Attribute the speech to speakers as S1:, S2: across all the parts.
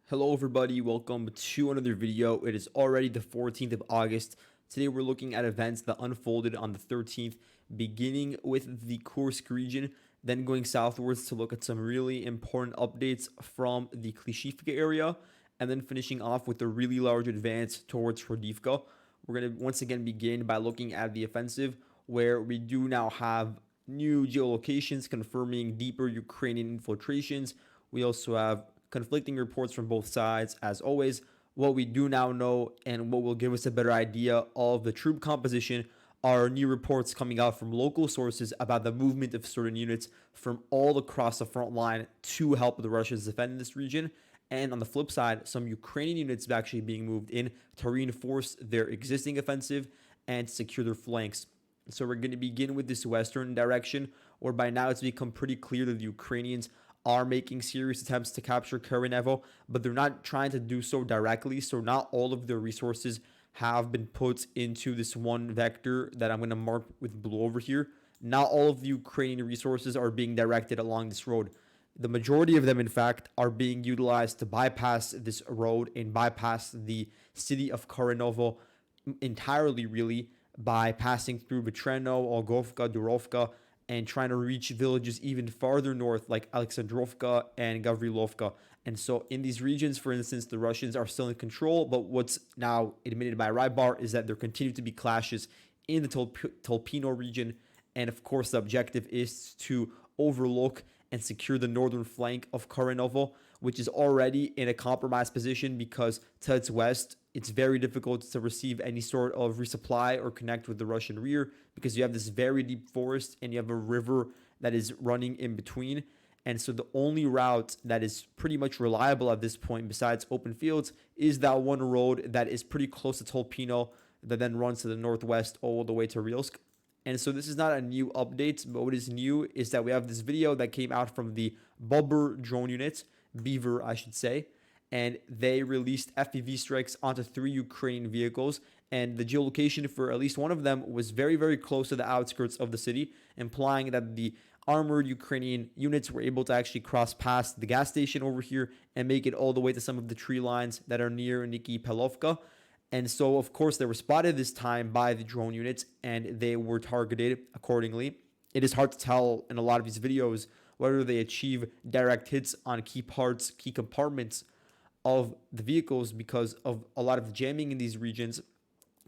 S1: Hello everybody, welcome to another video. It is already the 14th of August. Today we're looking at events that unfolded on the 13th, beginning with the Kursk region, then going southwards to look at some really important updates from the Klishchiivka area, and then finishing off with a really large advance towards Hrodivka. We're going to once again begin by looking at the offensive, where we do now have new geolocations confirming deeper Ukrainian infiltrations. We also have conflicting reports from both sides. As always, what we do now know and what will give us a better idea of the troop composition are new reports coming out from local sources about the movement of certain units from all across the front line to help the Russians defend this region. And on the flip side, some Ukrainian units actually being moved in to reinforce their existing offensive and secure their flanks. So we're going to begin with this western direction, where by now it's become pretty clear that the Ukrainians are making serious attempts to capture Karanevo, but they're not trying to do so directly. So not all of their resources have been put into this one vector that I'm going to mark with blue over here. Not all of the Ukrainian resources are being directed along this road. The majority of them, in fact, are being utilized to bypass this road and bypass the city of Karanovo entirely, really, by passing through Vitreno, Olgovka, Durovka, and trying to reach villages even farther north, like Alexandrovka and Gavrilovka. And so in these regions, for instance, the Russians are still in control, but what's now admitted by Rybar is that there continue to be clashes in the Tolpino region. And of course, the objective is to overlook and secure the northern flank of Karanovo, which is already in a compromised position because to its west, it's very difficult to receive any sort of resupply or connect with the Russian rear because you have this very deep forest and you have a river that is running in between. And so the only route that is pretty much reliable at this point, besides open fields, is that one road that is pretty close to Tolpino that then runs to the northwest all the way to Rilsk. And so this is not a new update, but what is new is that we have this video that came out from the Bobber drone unit, Beaver, I should say, and they released FPV strikes onto 3 Ukrainian vehicles, and the geolocation for at least one of them was very, very close to the outskirts of the city, implying that the armored Ukrainian units were able to actually cross past the gas station over here and make it all the way to some of the tree lines that are near Niki Pelovka. And so, of course, they were spotted this time by the drone units and they were targeted accordingly. It is hard to tell in a lot of these videos whether they achieve direct hits on key parts, key compartments of the vehicles because of a lot of jamming in these regions.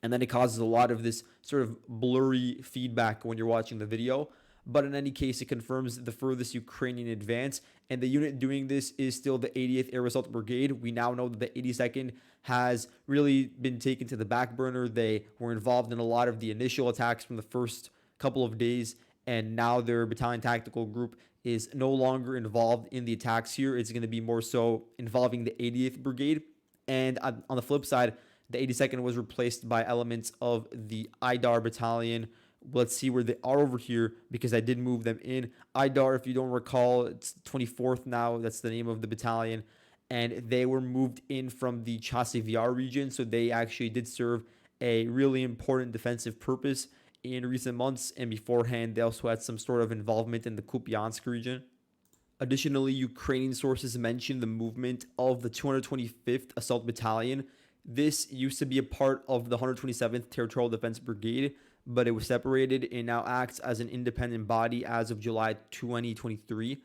S1: And then it causes a lot of this sort of blurry feedback when you're watching the video. But in any case, it confirms the furthest Ukrainian advance. And the unit doing this is still the 80th Air Assault Brigade. We now know that the 82nd has really been taken to the back burner. They were involved in a lot of the initial attacks from the first couple of days. And now their battalion tactical group is no longer involved in the attacks here. It's going to be more so involving the 80th Brigade. And on the flip side, the 82nd was replaced by elements of the IDAR battalion. Let's see where they are over here because I did move them in. IDAR, if you don't recall, it's 24th now. That's the name of the battalion. And they were moved in from the Chasiv Yar region. So they actually did serve a really important defensive purpose in recent months, and beforehand they also had some sort of involvement in the Kupiansk region. Additionally, Ukrainian sources mention the movement of the 225th Assault Battalion. This used to be a part of the 127th Territorial Defense Brigade, but it was separated and now acts as an independent body as of July 2023.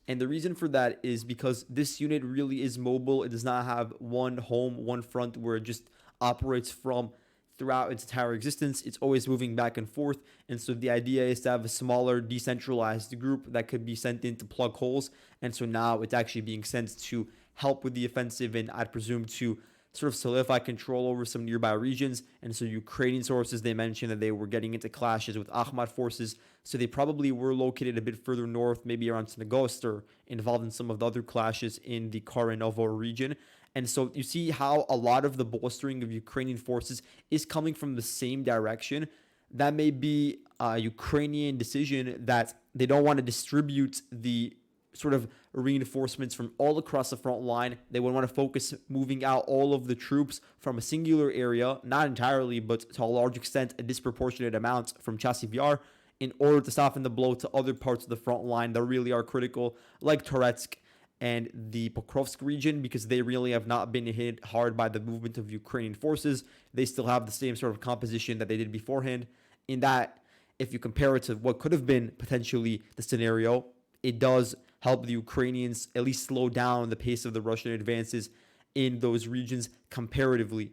S1: And the reason for that is because this unit really is mobile. It does not have one home, one front where it just operates from throughout its entire existence. It's always moving back and forth. And so the idea is to have a smaller, decentralized group that could be sent in to plug holes. And so now it's actually being sent to help with the offensive and I'd presume to sort of solidify control over some nearby regions. And so Ukrainian sources, they mentioned that they were getting into clashes with Akhmat forces. So they probably were located a bit further north, maybe around Snagost, or involved in some of the other clashes in the Karanovo region. And so you see how a lot of the bolstering of Ukrainian forces is coming from the same direction. That may be a Ukrainian decision that they don't want to distribute the sort of reinforcements from all across the front line. They would want to focus moving out all of the troops from a singular area, not entirely, but to a large extent, a disproportionate amount from Chasiv Yar in order to soften the blow to other parts of the front line that really are critical, like Toretsk and the Pokrovsk region, because they really have not been hit hard by the movement of Ukrainian forces. They still have the same sort of composition that they did beforehand. In that, if you compare it to what could have been potentially the scenario, it does help the Ukrainians at least slow down the pace of the Russian advances in those regions comparatively.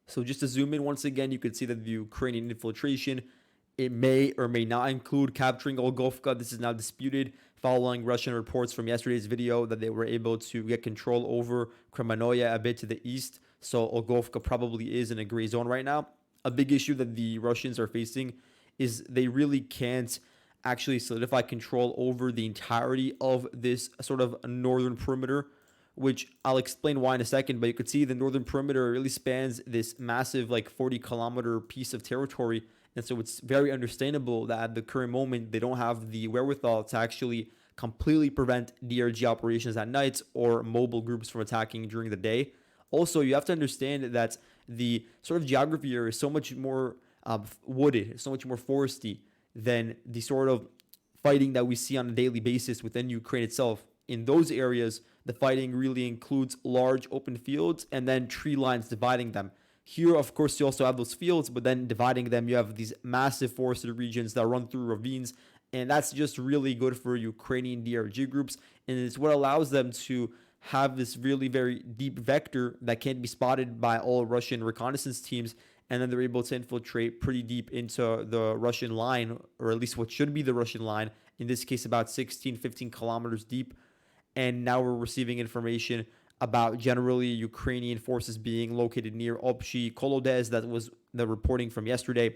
S1: So just to zoom in once again, you can see that the Ukrainian infiltration, it may or may not include capturing Olgovka. This is now disputed following Russian reports from yesterday's video that they were able to get control over Kremanoya a bit to the east. So Olgovka probably is in a gray zone right now. A big issue that the Russians are facing is they really can't actually solidify control over the entirety of this sort of northern perimeter, which I'll explain why in a second. But you could see the northern perimeter really spans this massive, like 40-kilometer piece of territory. And so it's very understandable that at the current moment, they don't have the wherewithal to actually completely prevent DRG operations at night or mobile groups from attacking during the day. Also, you have to understand that the sort of geography here is so much more wooded, so much more foresty than the sort of fighting that we see on a daily basis within Ukraine itself. In those areas, the fighting really includes large open fields and then tree lines dividing them. Here, of course, you also have those fields, but then dividing them, you have these massive forested regions that run through ravines, and that's just really good for Ukrainian DRG groups, and it's what allows them to have this really very deep vector that can't be spotted by all Russian reconnaissance teams, and then they're able to infiltrate pretty deep into the Russian line, or at least what should be the Russian line, in this case about 16, 15 kilometers deep. And now we're receiving information about generally Ukrainian forces being located near Obshi Kolodez. That was the reporting from yesterday.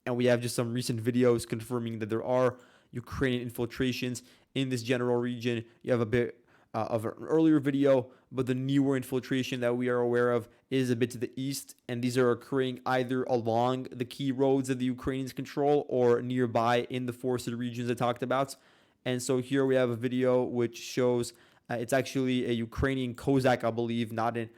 S1: And we have just some recent videos confirming that there are Ukrainian infiltrations in this general region. You have a bit of an earlier video, but the newer infiltration that we are aware of is a bit to the east. And these are occurring either along the key roads that the Ukrainians control or nearby in the forested regions I talked about. And so here we have a video which shows it's actually a Ukrainian Kozak, I believe, not an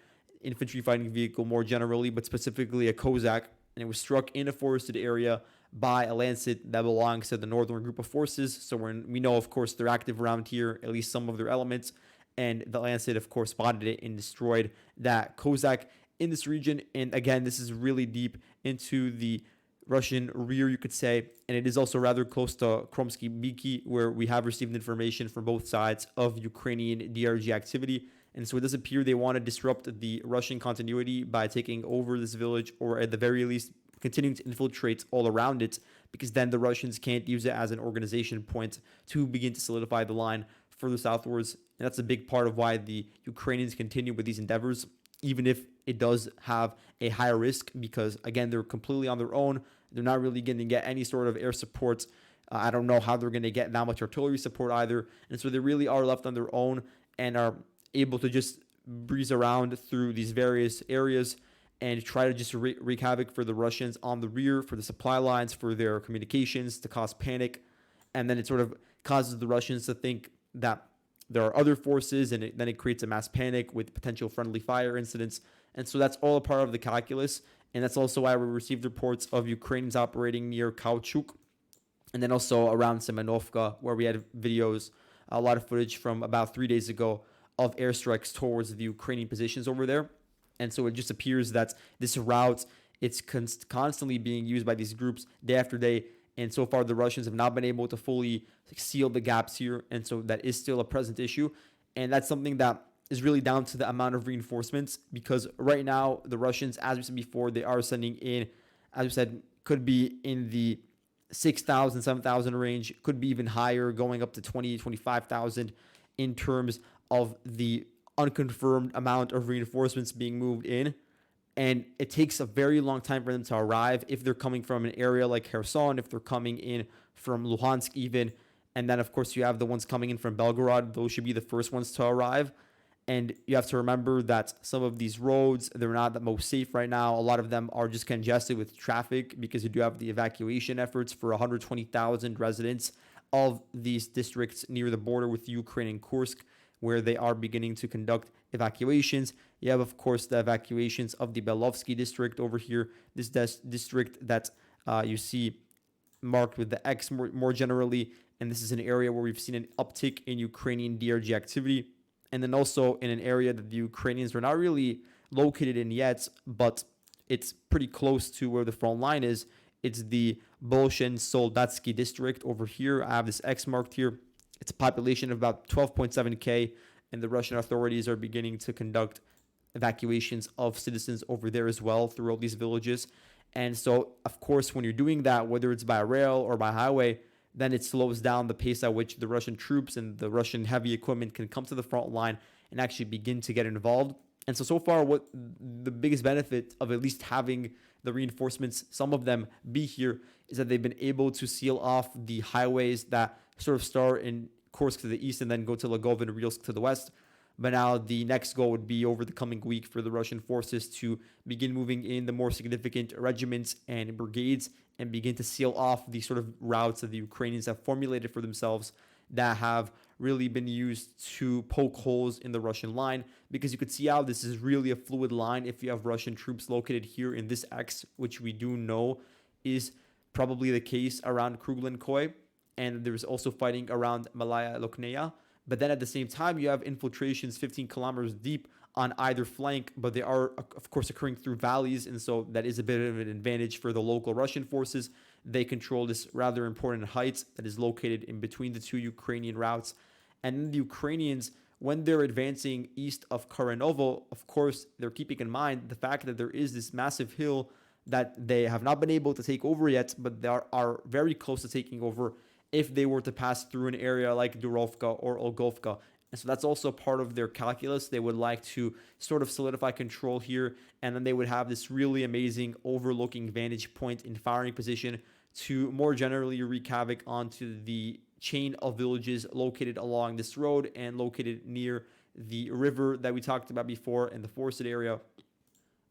S1: infantry fighting vehicle more generally, but specifically a Kozak. And it was struck in a forested area by a Lancet that belongs to the Northern Group of Forces. So we know, of course, they're active around here, at least some of their elements. And the Lancet, of course, spotted it and destroyed that Kozak in this region. And again, this is really deep into the Russian rear, you could say, and it is also rather close to Kromsky Biki, where we have received information from both sides of Ukrainian DRG activity. And so it does appear they want to disrupt the Russian continuity by taking over this village, or at the very least continuing to infiltrate all around it, because then the Russians can't use it as an organization point to begin to solidify the line further southwards. And that's a big part of why the Ukrainians continue with these endeavors, even if it does have a higher risk, because again, they're completely on their own. They're not really going to get any sort of air support. I don't know how they're going to get that much artillery support either. And so they really are left on their own and are able to just breeze around through these various areas and try to just wreak havoc for the Russians on the rear, for the supply lines, for their communications, to cause panic. And then it sort of causes the Russians to think that there are other forces, and then it creates a mass panic with potential friendly fire incidents. And so that's all a part of the calculus. And that's also why we received reports of Ukrainians operating near Kauchuk, and then also around Semenovka, where we had videos, a lot of footage from about 3 days ago of airstrikes towards the Ukrainian positions over there. And so it just appears that this route, it's constantly being used by these groups day after day. And so far, the Russians have not been able to fully seal the gaps here. And so that is still a present issue. And that's something that is really down to the amount of reinforcements, because right now the Russians, as we said before, they are sending in, as we said, could be in the 6,000, 7,000 range, could be even higher, going up to 20, 25,000 in terms of the unconfirmed amount of reinforcements being moved in. And it takes a very long time for them to arrive if they're coming from an area like Kherson, if they're coming in from Luhansk even. And then, of course, you have the ones coming in from Belgorod. Those should be the first ones to arrive. And you have to remember that some of these roads, they're not the most safe right now. A lot of them are just congested with traffic, because you do have the evacuation efforts for 120,000 residents of these districts near the border with Ukraine and Kursk, where they are beginning to conduct evacuations. You have, of course, the evacuations of the Belovsky district over here, this district that you see marked with the X more generally. And this is an area where we've seen an uptick in Ukrainian DRG activity. and then also in an area that the Ukrainians are not really located in yet, but it's pretty close to where the front line is. It's the Bolshen Soldatsky district over here. I have this X marked here. It's a population of about 12.7K, and the Russian authorities are beginning to conduct evacuations of citizens over there as well through all these villages. And so, of course, when you're doing that, whether it's by rail or by highway, then it slows down the pace at which the Russian troops and the Russian heavy equipment can come to the front line and actually begin to get involved. And so far, what the biggest benefit of at least having the reinforcements, some of them, be here, is that they've been able to seal off the highways that sort of start in Kursk to the east and then go to Lvov and Rilsk to the west. But now the next goal would be over the coming week for the Russian forces to begin moving in the more significant regiments and brigades and begin to seal off the sort of routes that the Ukrainians have formulated for themselves that have really been used to poke holes in the Russian line, because you could see how this is really a fluid line if you have Russian troops located here in this X, which we do know is probably the case around Kruglenkoy, and there's also fighting around Malaya Lokneya. But then at the same time, you have infiltrations 15 kilometers deep on either flank, but they are, of course, occurring through valleys. And so that is a bit of an advantage for the local Russian forces. They control this rather important height that is located in between the two Ukrainian routes. And then the Ukrainians, when they're advancing east of Karanovo, of course, they're keeping in mind the fact that there is this massive hill that they have not been able to take over yet, but they are very close to taking over if they were to pass through an area like Durovka or Olgovka. And so that's also part of their calculus. They would like to sort of solidify control here, and then they would have this really amazing overlooking vantage point in firing position to more generally wreak havoc onto the chain of villages located along this road and located near the river that we talked about before in the forested area.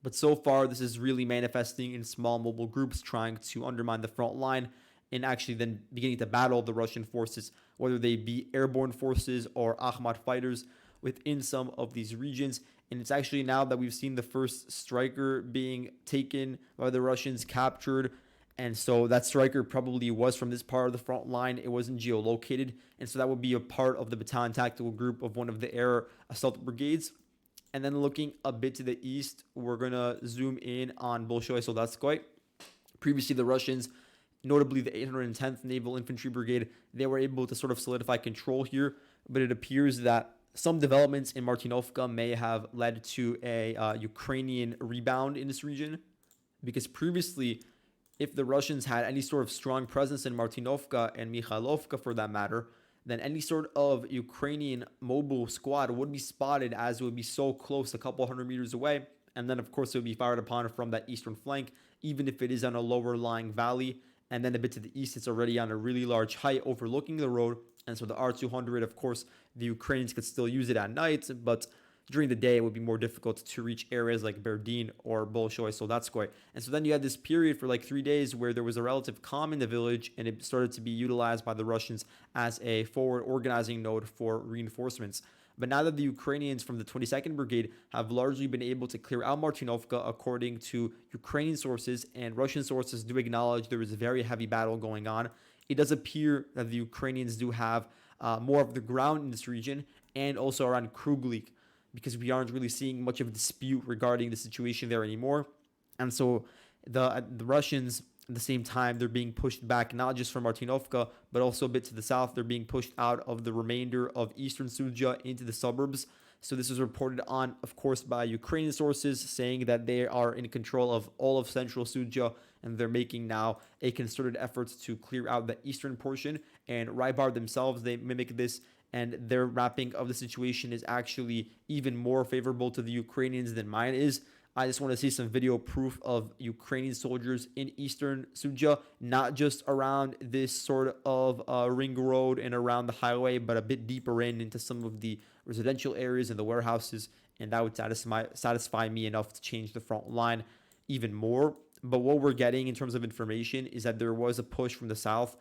S1: But so far, this is really manifesting in small mobile groups trying to undermine the front line and actually then beginning to battle the Russian forces, whether they be airborne forces or Akhmat fighters within some of these regions. And it's actually now that we've seen the first striker being taken by the Russians, captured. And so that striker probably was from this part of the front line. It wasn't geolocated. And so that would be a part of the battalion tactical group of one of the air assault brigades. And then looking a bit to the east, we're going to zoom in on Bolshoi Soldatskoy. Previously, the Russians, notably the 810th Naval Infantry Brigade, they were able to sort of solidify control here. But it appears that some developments in Martinovka may have led to a Ukrainian rebound in this region. Because previously, if the Russians had any sort of strong presence in Martinovka and Mikhailovka for that matter, then any sort of Ukrainian mobile squad would be spotted as it would be so close, a couple hundred meters away. And then, of course, it would be fired upon from that eastern flank, even if it is on a lower lying valley. And then a bit to the east, it's already on a really large height overlooking the road. And so the R200, of course, the Ukrainians could still use it at night, but during the day, it would be more difficult to reach areas like Berdin or Bolshoi Soldatskoy. And so then you had this period for like 3 days where there was a relative calm in the village, and it started to be utilized by the Russians as a forward organizing node for reinforcements. But now that the Ukrainians from the 22nd Brigade have largely been able to clear out Martinovka, according to Ukrainian sources, and Russian sources do acknowledge there is a very heavy battle going on, it does appear that the Ukrainians do have more of the ground in this region and also around Kruglik, because we aren't really seeing much of a dispute regarding the situation there anymore. And so the Russians, at the same time, they're being pushed back, not just from Martinovka, but also a bit to the south. They're being pushed out of the remainder of eastern Sudzha into the suburbs. So this was reported on, of course, by Ukrainian sources, saying that they are in control of all of central Sudzha, and they're making now a concerted effort to clear out the eastern portion. And Rybar themselves, they mimic this, and their mapping of the situation is actually even more favorable to the Ukrainians than mine is. I just want to see some video proof of Ukrainian soldiers in eastern Sudzha, not just around this sort of ring road and around the highway, but a bit deeper into some of the residential areas and the warehouses, and that would satisfy me enough to change the front line even more. But what we're getting in terms of information is that there was a push from the south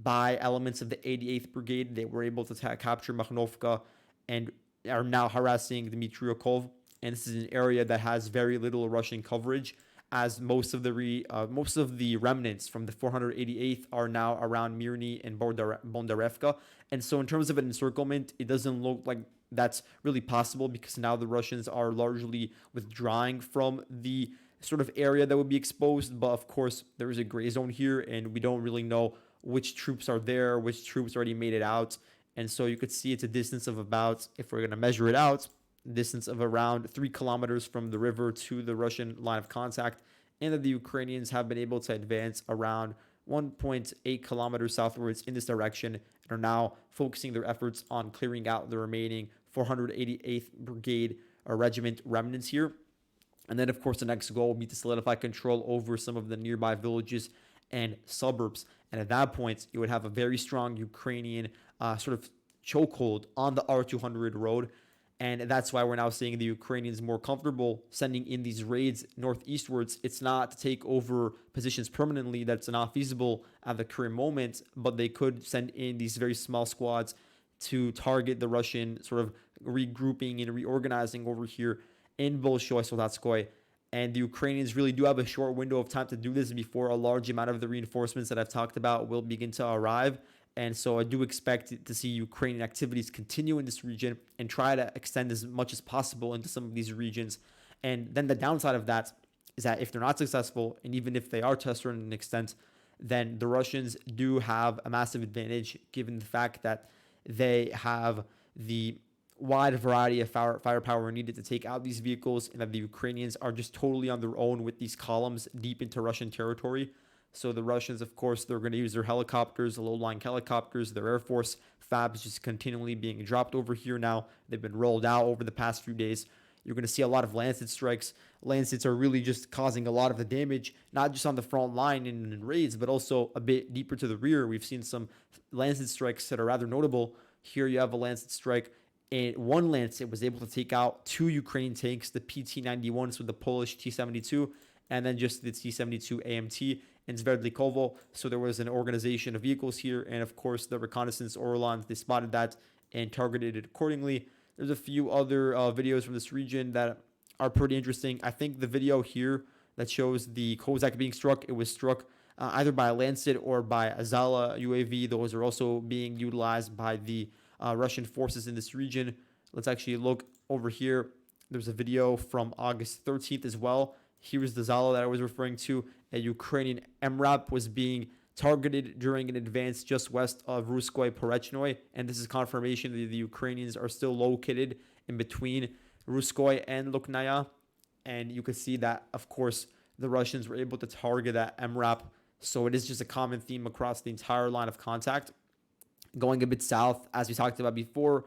S1: by elements of the 88th Brigade. They were able to capture Makhnovka and are now harassing Dmitriokov. And this is an area that has very little Russian coverage, as most of the remnants from the 488th are now around Mirny and Bondarevka. And so in terms of an encirclement, it doesn't look like that's really possible because now the Russians are largely withdrawing from the sort of area that would be exposed. But of course, there is a gray zone here, and we don't really know which troops are there, which troops already made it out. And so you could see it's a distance of about, if we're going to measure it out, distance of around 3 kilometers from the river to the Russian line of contact, and that the Ukrainians have been able to advance around 1.8 kilometers southwards in this direction and are now focusing their efforts on clearing out the remaining 488th Brigade Regiment remnants here. And then, of course, the next goal will be to solidify control over some of the nearby villages and suburbs. And at that point, you would have a very strong Ukrainian sort of chokehold on the R200 road. And that's why we're now seeing the Ukrainians more comfortable sending in these raids northeastwards. It's not to take over positions permanently. That's not feasible at the current moment. But they could send in these very small squads to target the Russian sort of regrouping and reorganizing over here in Bolshoi Soldatskoy. And the Ukrainians really do have a short window of time to do this before a large amount of the reinforcements that I've talked about will begin to arrive. And so I do expect to see Ukrainian activities continue in this region and try to extend as much as possible into some of these regions. And then the downside of that is that if they're not successful, and even if they are to a certain extent, then the Russians do have a massive advantage given the fact that they have the wide variety of firepower needed to take out these vehicles, and that the Ukrainians are just totally on their own with these columns deep into Russian territory. So the Russians, of course, they're going to use their helicopters, the low-lying helicopters, their Air Force fabs just continually being dropped over here now. They've been rolled out over the past few days. You're going to see a lot of Lancet strikes. Lancets are really just causing a lot of the damage, not just on the front line in raids, but also a bit deeper to the rear. We've seen some Lancet strikes that are rather notable. Here you have a Lancet strike, and one Lancet was able to take out 2 Ukrainian tanks, the PT-91s with the Polish T-72, and then just the T-72 AMT in Sverdlikovo. So there was an organization of vehicles here, and of course the reconnaissance Orlans, they spotted that and targeted it accordingly. There's a few other videos from this region that are pretty interesting. I think the video here that shows the Kozak being struck, it was struck either by a Lancet or by a Zala UAV. Those are also being utilized by the Russian forces in this region. Let's actually look over here. There's a video from August 13th as well. Here's the Zala that I was referring to. A Ukrainian MRAP was being targeted during an advance just west of Ruskoy Porechnoy, and this is confirmation that the Ukrainians are still located in between Ruskoy and Luknaya. And you can see that, of course, the Russians were able to target that MRAP. So it is just a common theme across the entire line of contact. Going a bit south, as we talked about before,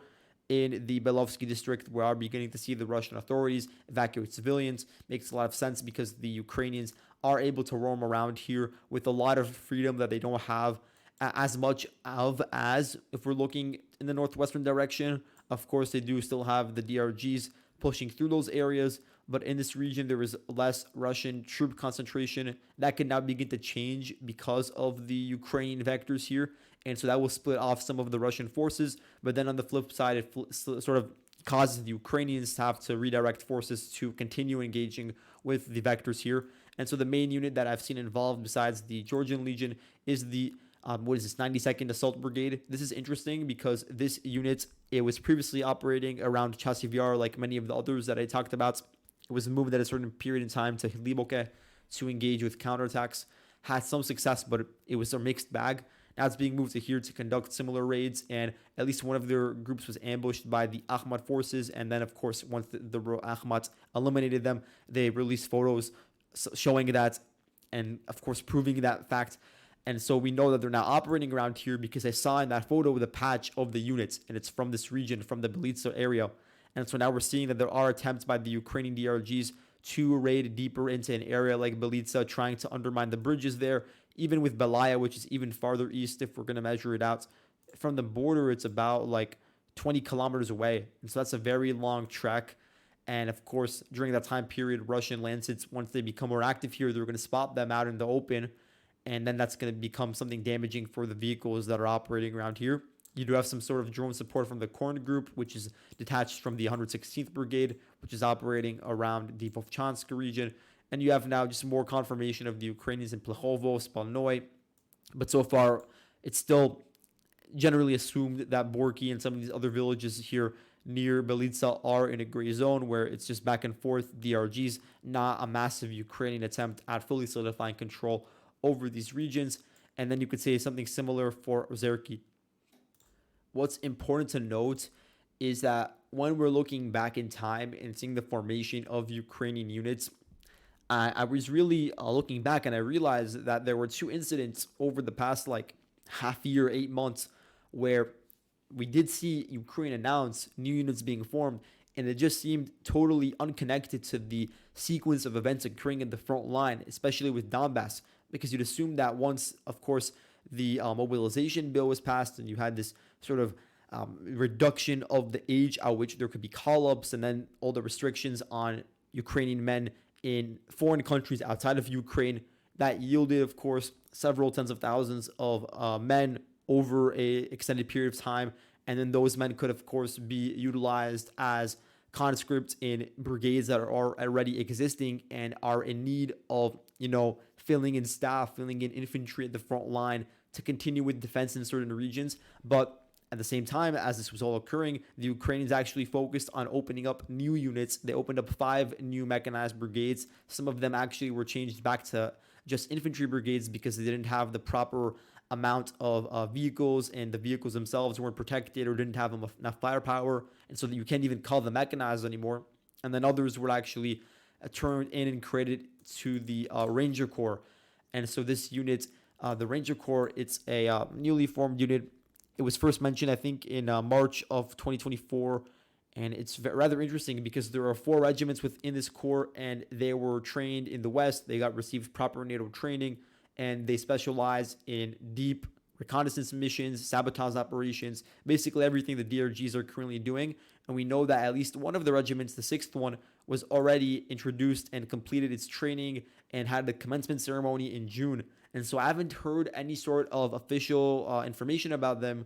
S1: in the Belovsky district, we are beginning to see the Russian authorities evacuate civilians. Makes a lot of sense because the Ukrainians are able to roam around here with a lot of freedom that they don't have as much of as if we're looking in the northwestern direction. Of course, they do still have the DRGs pushing through those areas, but in this region, there is less Russian troop concentration. That can now begin to change because of the Ukrainian vectors here. And so that will split off some of the Russian forces. But then on the flip side, it sort of causes the Ukrainians to have to redirect forces to continue engaging with the vectors here. And so the main unit that I've seen involved besides the Georgian Legion is the 92nd Assault Brigade. This is interesting because this unit, it was previously operating around Chasiv Yar like many of the others that I talked about. It was moved at a certain period in time to Hrodivka to engage with counterattacks. Had some success, but it was a mixed bag. Now it's being moved to here to conduct similar raids, and at least one of their groups was ambushed by the Ahmad forces. And then, of course, once the Ahmad eliminated them, they released photos showing that, and of course proving that fact. And so we know that they're now operating around here because I saw in that photo the patch of the units, and it's from this region, from the Belitsa area. And so now we're seeing that there are attempts by the Ukrainian DRGs to raid deeper into an area like Belitsa, trying to undermine the bridges there. Even with Belaya, which is even farther east, if we're going to measure it out from the border, it's about like 20 kilometers away. And so that's a very long trek. And of course, during that time period, Russian Lancets, once they become more active here, they're going to spot them out in the open. And then that's going to become something damaging for the vehicles that are operating around here. You do have some sort of drone support from the Korn Group, which is detached from the 116th Brigade, which is operating around the Vovchansk region. And you have now just more confirmation of the Ukrainians in Plekhovo, Spalnoy. But so far, it's still generally assumed that Borky and some of these other villages here, near Belitsa are in a gray zone where it's just back and forth DRGs, not a massive Ukrainian attempt at fully solidifying control over these regions. And then you could say something similar for Ozerki. What's important to note is that when we're looking back in time and seeing the formation of Ukrainian units, I was really looking back and I realized that there were two incidents over the past like half year, 8 months, where we did see Ukraine announce new units being formed, and it just seemed totally unconnected to the sequence of events occurring in the front line, especially with Donbass, because you'd assume that once, of course, the mobilization bill was passed and you had this sort of reduction of the age at which there could be call-ups, and then all the restrictions on Ukrainian men in foreign countries outside of Ukraine, that yielded, of course, several tens of thousands of men over a extended period of time. And then those men could, of course, be utilized as conscripts in brigades that are already existing and are in need of, filling in staff, filling in infantry at the front line to continue with defense in certain regions. But at the same time, as this was all occurring, the Ukrainians actually focused on opening up new units. They opened up 5 new mechanized brigades. Some of them actually were changed back to just infantry brigades because they didn't have the proper amount of vehicles, and the vehicles themselves weren't protected or didn't have enough firepower, and so that you can't even call them mechanized anymore. And then others were actually turned in and created to the Ranger Corps. And so this unit, the Ranger Corps, it's a newly formed unit. It was first mentioned, I think, in March of 2024, and it's rather interesting because there are 4 regiments within this corps, and they were trained in the West. They received proper NATO training, and they specialize in deep reconnaissance missions, sabotage operations, basically everything the DRGs are currently doing. And we know that at least one of the regiments, the 6th one, was already introduced and completed its training and had the commencement ceremony in June. And so I haven't heard any sort of official information about them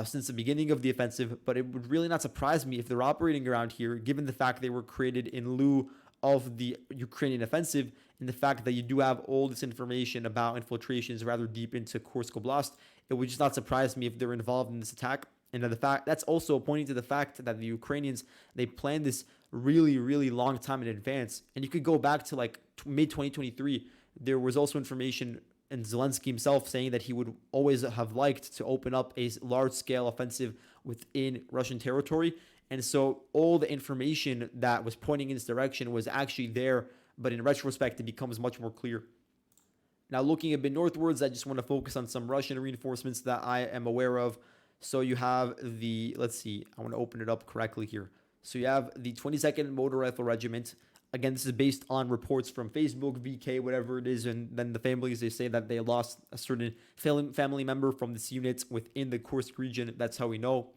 S1: since the beginning of the offensive, but it would really not surprise me if they're operating around here, given the fact they were created in lieu of the Ukrainian offensive, and the fact that you do have all this information about infiltrations rather deep into Kursk Oblast. It would just not surprise me if they're involved in this attack. And the fact that's also pointing to the fact that the Ukrainians, they planned this really, really long time in advance. And you could go back to like mid 2023. There was also information, and Zelensky himself saying that he would always have liked to open up a large-scale offensive within Russian territory. And so all the information that was pointing in this direction was actually there, but in retrospect, it becomes much more clear. Now, looking a bit northwards, I just want to focus on some Russian reinforcements that I am aware of. So you have let's see, I want to open it up correctly here. So you have the 22nd Motor Rifle Regiment. Again, this is based on reports from Facebook, VK, whatever it is, and then the families, they say that they lost a certain family member from this unit within the Kursk region. That's how we know.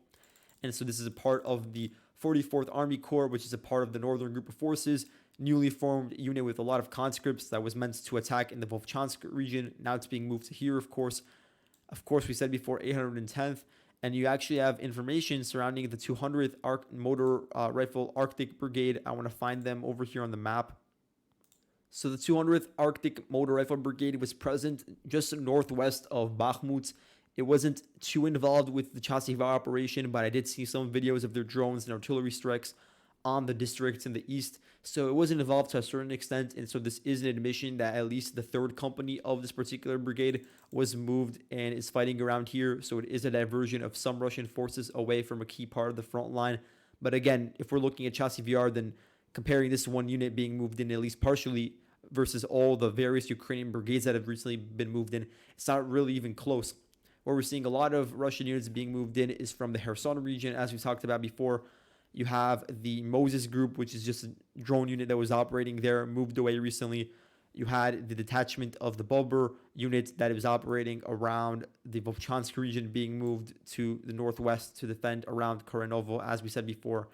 S1: And so this is a part of the 44th Army Corps, which is a part of the Northern Group of Forces, newly formed unit with a lot of conscripts that was meant to attack in the Volchansk region. Now it's being moved to here, of course. Of course, we said before 810th. And you actually have information surrounding the 200th Motor Rifle Arctic Brigade. I want to find them over here on the map. So the 200th Arctic Motor Rifle Brigade was present just northwest of Bakhmut. It wasn't too involved with the Chasiv operation, but I did see some videos of their drones and artillery strikes on the districts in the east. So it wasn't involved to a certain extent. And so this is an admission that at least the 3rd company of this particular brigade was moved and is fighting around here. So it is a diversion of some Russian forces away from a key part of the front line. But again, if we're looking at Chasiv Yar, then comparing this one unit being moved in at least partially versus all the various Ukrainian brigades that have recently been moved in, it's not really even close. Where we're seeing a lot of Russian units being moved in is from the Kherson region, as we talked about before. You have the Moses Group, which is just a drone unit that was operating there, moved away recently. You had the detachment of the Bober unit that was operating around the Volchansk region being moved to the northwest to defend around Korenovo, as we said before.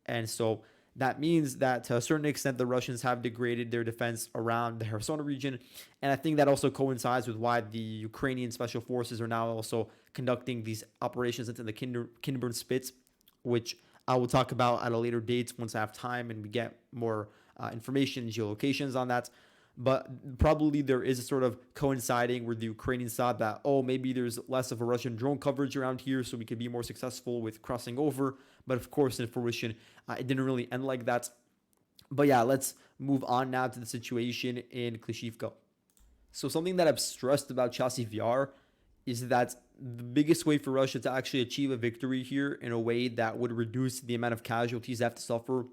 S1: And so that means that to a certain extent, the Russians have degraded their defense around the Kherson region. And I think that also coincides with why the Ukrainian special forces are now also conducting these operations into the Kinburn Spits, which I will talk about at a later date once I have time and we get more information and geolocations on that. But probably there is a sort of coinciding where the Ukrainians thought that, oh, maybe there's less of a Russian drone coverage around here, so we could be more successful with crossing over. But of course, in fruition, it didn't really end like that. But yeah, let's move on now to the situation in Klishchiivka. So something that I've stressed about Chasiv Yar is that the biggest way for Russia to actually achieve a victory here in a way that would reduce the amount of casualties they have to suffer,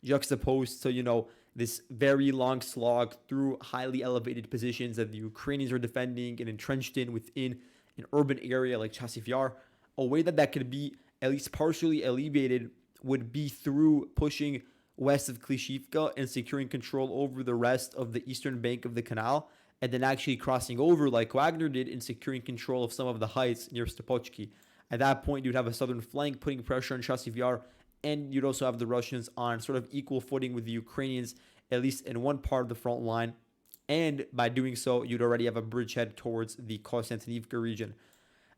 S1: juxtaposed to, this very long slog through highly elevated positions that the Ukrainians are defending and entrenched in within an urban area like Chasiv Yar, a way that could be at least partially alleviated would be through pushing west of Klishchiivka and securing control over the rest of the eastern bank of the canal, and then actually crossing over like Wagner did and securing control of some of the heights near Stopochki. At that point, you'd have a southern flank putting pressure on Chasiv Yar, and you'd also have the Russians on sort of equal footing with the Ukrainians, at least in one part of the front line. And by doing so, you'd already have a bridgehead towards the Konstantinivka region.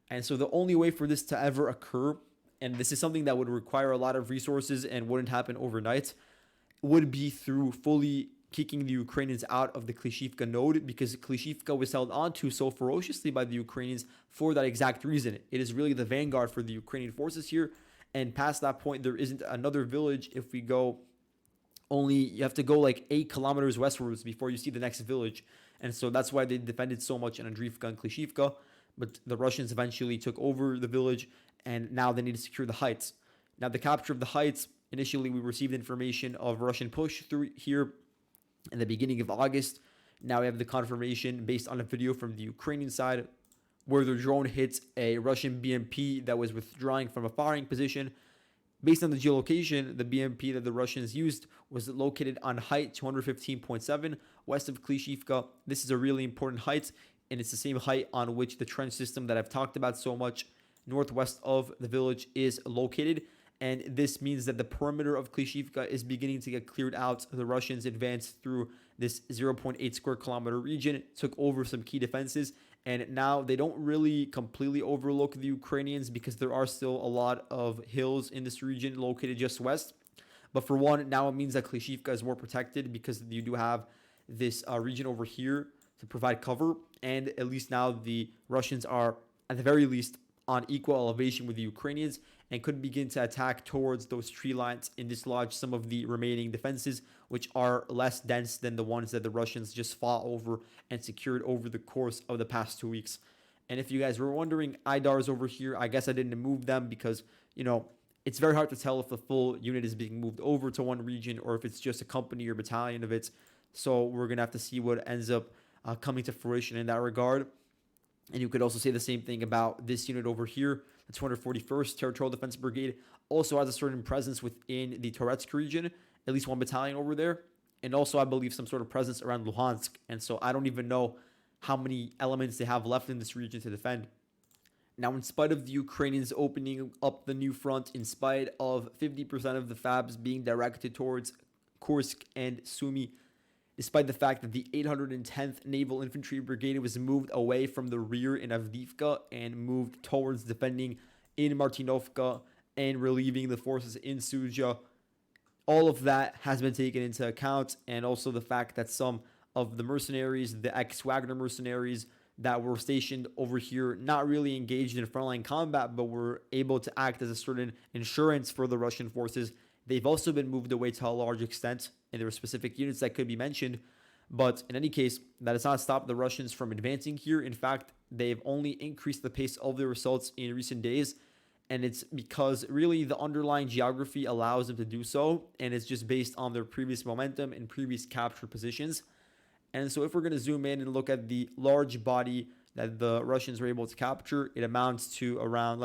S1: And so the only way for this to ever occur, and this is something that would require a lot of resources and wouldn't happen overnight, would be through fully kicking the Ukrainians out of the Klishchiivka node, because Klishchiivka was held onto so ferociously by the Ukrainians for that exact reason. It is really the vanguard for the Ukrainian forces here, and past that point, there isn't another village. If we go you have to go like 8 kilometers westwards before you see the next village. And so that's why they defended so much in Hrodivka and Klishchiivka. But the Russians eventually took over the village, and now they need to secure the heights. Now, the capture of the heights, initially we received information of Russian push through here in the beginning of August. Now we have the confirmation based on a video from the Ukrainian side where the drone hits a Russian BMP that was withdrawing from a firing position. Based on the geolocation, the BMP that the Russians used was located on height 215.7 west of Klishchiivka. This is a really important height, and it's the same height on which the trench system that I've talked about so much northwest of the village is located. And this means that the perimeter of Klishchiivka is beginning to get cleared out. The Russians advanced through this 0.8 square kilometer region, took over some key defenses, and now they don't really completely overlook the Ukrainians because there are still a lot of hills in this region located just west. But for one, now it means that Klishchiivka is more protected because you do have this region over here to provide cover. And at least now the Russians are, at the very least, on equal elevation with the Ukrainians and could begin to attack towards those tree lines and dislodge some of the remaining defenses, which are less dense than the ones that the Russians just fought over and secured over the course of the past 2 weeks. And if you guys were wondering, IDARs over here, I guess I didn't move them because, it's very hard to tell if the full unit is being moved over to one region or if it's just a company or battalion of it. So we're going to have to see what ends up coming to fruition in that regard. And you could also say the same thing about this unit over here. The 241st Territorial Defense Brigade also has a certain presence within the Toretsk region, at least one battalion over there. And also, I believe, some sort of presence around Luhansk. And so I don't even know how many elements they have left in this region to defend. Now, in spite of the Ukrainians opening up the new front, in spite of 50% of the FABs being directed towards Kursk and Sumy, despite the fact that the 810th Naval Infantry Brigade was moved away from the rear in Hrodivka and moved towards defending in Martinovka and relieving the forces in Sudzha, all of that has been taken into account, and also the fact that some of the mercenaries, the ex-Wagner mercenaries that were stationed over here, not really engaged in frontline combat, but were able to act as a certain insurance for the Russian forces, they've also been moved away to a large extent, and there are specific units that could be mentioned. But in any case, that has not stopped the Russians from advancing here. In fact, they've only increased the pace of their assaults in recent days, and it's because really the underlying geography allows them to do so, and it's just based on their previous momentum and previous captured positions. And so if we're going to zoom in and look at the large body that the Russians were able to capture, it amounts to around,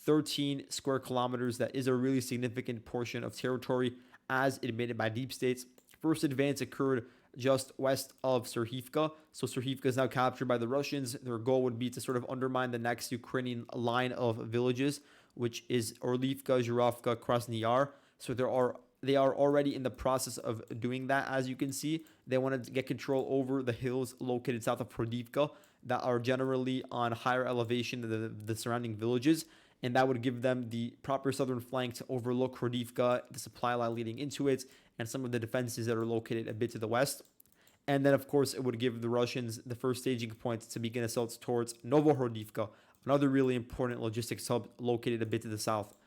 S1: 13 square kilometers. That is a really significant portion of territory as admitted by deep states. First advance occurred just west of Hrodivka. So Hrodivka is now captured by the Russians. Their goal would be to sort of undermine the next Ukrainian line of villages, which is Orlivka, Zhuravka, Krasny Yar. So they are already in the process of doing that. As you can see, they want to get control over the hills located south of Hrodivka that are generally on higher elevation than the surrounding villages. And that would give them the proper southern flank to overlook Hrodivka, the supply line leading into it, and some of the defenses that are located a bit to the west. And then, of course, it would give the Russians the first staging point to begin assaults towards Novohrodivka, another really important logistics hub located a bit to the south.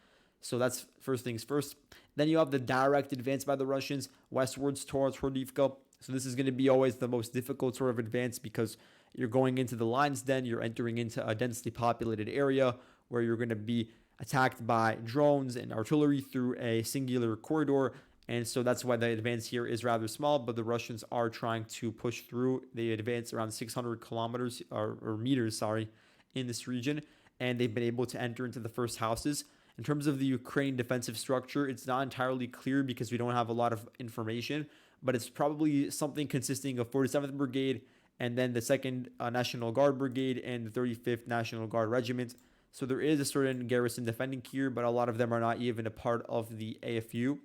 S1: So that's first things first. Then you have the direct advance by the Russians westwards towards Hrodivka. So this is going to be always the most difficult sort of advance because you're going into the lines, then you're entering into a densely populated area where you're going to be attacked by drones and artillery through a singular corridor. And so that's why the advance here is rather small, but the Russians are trying to push through. They advance around 600 kilometers or meters, sorry, in this region, and they've been able to enter into the first houses. In terms of the Ukrainian defensive structure, it's not entirely clear because we don't have a lot of information, but it's probably something consisting of 47th Brigade and then the 2nd National Guard Brigade and the 35th National Guard Regiment. So there is a certain garrison defending here, but a lot of them are not even a part of the AFU.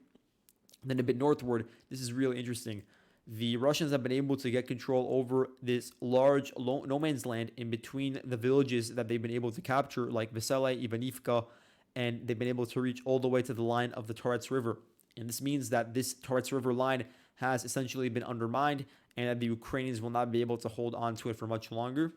S1: Then a bit northward, this is really interesting. The Russians have been able to get control over this large no man's land in between the villages that they've been able to capture, like Vesele, Ivanivka, and they've been able to reach all the way to the line of the Torets River. And this means that this Torets River line has essentially been undermined and that the Ukrainians will not be able to hold on to it for much longer.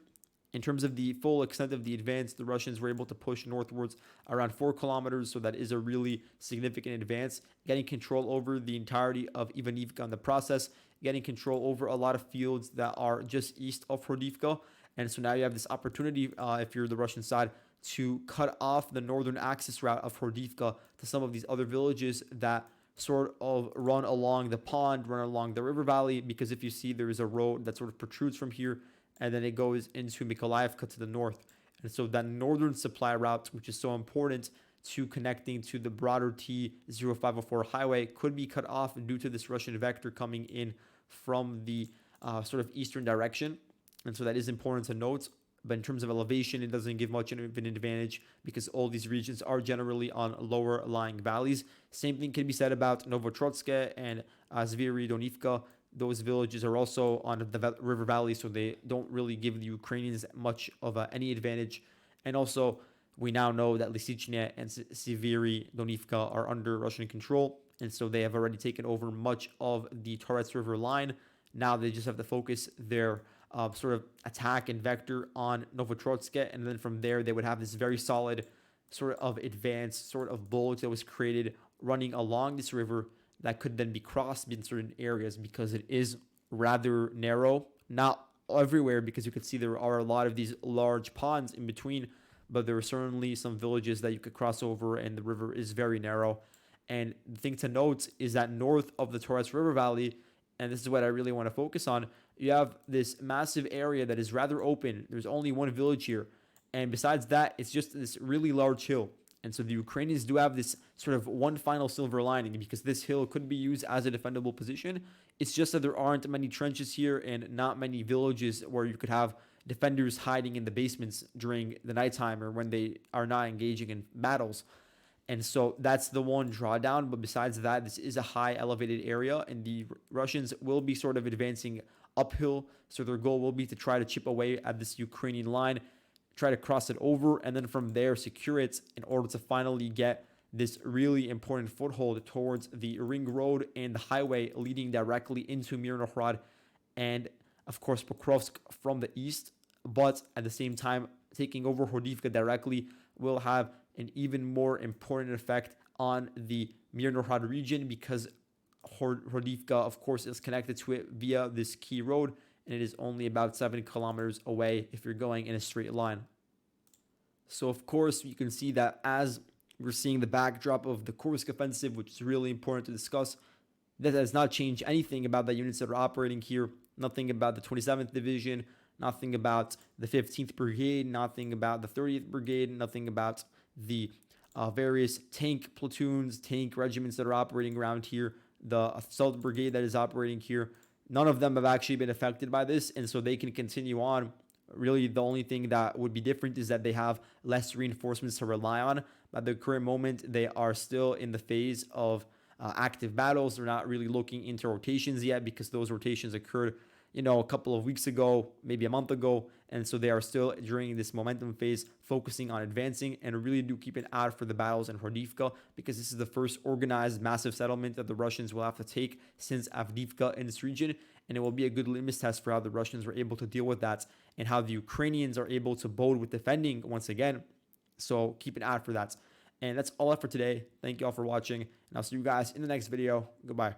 S1: In terms of the full extent of the advance, the Russians were able to push northwards around 4 kilometers, so that is a really significant advance, getting control over the entirety of Ivanivka in the process, getting control over a lot of fields that are just east of Hrodivka. And so now you have this opportunity, if you're the Russian side, to cut off the northern access route of Hrodivka to some of these other villages that sort of run along the pond, run along the river valley, because if you see, there is a road that sort of protrudes from here, and then it goes into Mykolaievka to the north. And so that northern supply route, which is so important to connecting to the broader T0504 highway, could be cut off due to this Russian vector coming in from the sort of eastern direction. And so that is important to note. But in terms of elevation, it doesn't give much of an advantage because all these regions are generally on lower lying valleys. Same thing can be said about Novotrotsk and Zviridonivka. Those villages are also on the river valley, so they don't really give the Ukrainians much of any advantage. And also, we now know that Lysychne and Zviridonivka are under Russian control, and so they have already taken over much of the Torets River line. Now they just have to focus their sort of attack and vector on Novotrotsk, and then from there they would have this very solid sort of advanced sort of bulge that was created running along this river that could then be crossed in certain areas because it is rather narrow. Not everywhere, because you could see there are a lot of these large ponds in between, but there are certainly some villages that you could cross over, and the river is very narrow. And the thing to note is that north of the Torres River Valley, and this is what I really want to focus on, you have this massive area that is rather open. There's only one village here. And besides that, it's just this really large hill. And so the Ukrainians do have this sort of one final silver lining because this hill could be used as a defendable position. It's just that there aren't many trenches here and not many villages where you could have defenders hiding in the basements during the nighttime or when they are not engaging in battles. And so that's the one drawdown. But besides that, this is a high elevated area, and the Russians will be sort of advancing uphill. So their goal will be to try to chip away at this Ukrainian line, try to cross it over, and then from there secure it in order to finally get this really important foothold towards the ring road and the highway leading directly into Mirnohrad and, of course, Pokrovsk from the east. But at the same time, taking over Hrodivka directly will have an even more important effect on the Mirnohrad region because Hrodivka, of course, is connected to it via this key road, and it is only about 7 kilometers away if you're going in a straight line. So, of course, you can see that as we're seeing the backdrop of the Kursk offensive, which is really important to discuss, that does not change anything about the units that are operating here, nothing about the 27th Division, nothing about the 15th Brigade, nothing about the 30th Brigade, nothing about the various tank platoons, tank regiments that are operating around here, the assault brigade that is operating here. None of them have actually been affected by this, and so they can continue on. Really, the only thing that would be different is that they have less reinforcements to rely on. At the current moment, they are still in the phase of active battles. They're not really looking into rotations yet because those rotations occurred a couple of weeks ago, maybe a month ago. And so they are still during this momentum phase, focusing on advancing, and really do keep an eye for the battles in Hrodivka, because this is the first organized massive settlement that the Russians will have to take since Avdiivka in this region. And it will be a good litmus test for how the Russians were able to deal with that and how the Ukrainians are able to bode with defending once again. So keep an eye for that. And that's all for today. Thank you all for watching, and I'll see you guys in the next video. Goodbye.